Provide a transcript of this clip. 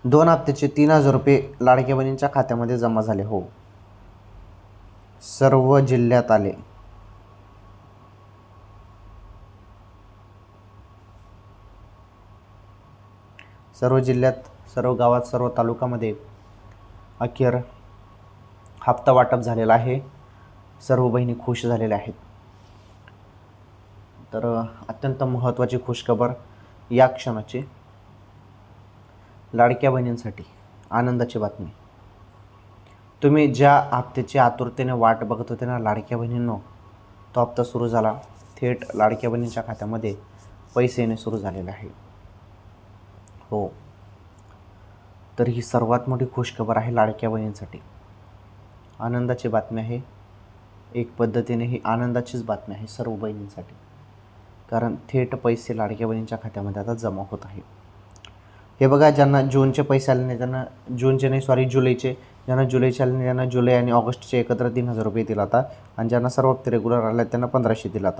2 हप्त्याचे 3,000 रुपये लाडक्या बहिणींच्या खात्यामध्ये जमा झाले. हो, सर्व जिल्ह्यात आले. सर्व जिल्ह्यात, सर्व गावात, सर्व तालुक्यामध्ये अखेर हप्ता वाटप झालेला आहे. सर्व बहिणी खुश झालेल्या आहेत. तर अत्यंत महत्त्वाची खुशखबर या क्षणाची लाडक्या बहिणींसाठी आनंदाची बातमी. तुम्ही ज्या हप्त्याची आतुरतेने वाट बघत होते ना लाडक्या बहिणींनो, तो हप्ता सुरू झाला. थेट लाडक्या बहिणींच्या खात्यामध्ये पैसे येणे सुरू झालेले आहे. हो, तर ही सर्वात मोठी खुशखबर आहे लाडक्या बहिणींसाठी. आनंदाची बातमी आहे. एक पद्धतीने ही आनंदाचीच बातमी आहे सर्व बहिणींसाठी, कारण थेट पैसे लाडक्या बहिणींच्या खात्यामध्ये आता जमा होत आहे. हे बघा, ज्यांना जूनचे पैसे आले नाही त्यांना जुलैचे, ज्यांना जुलैचे आले नाही त्यांना जुलै आणि ऑगस्टचे एकत्र 3,000 रुपये दिला होता, आणि ज्यांना सर्व हप्ते रेग्युलर आले त्यांना 1,500 दिला होता.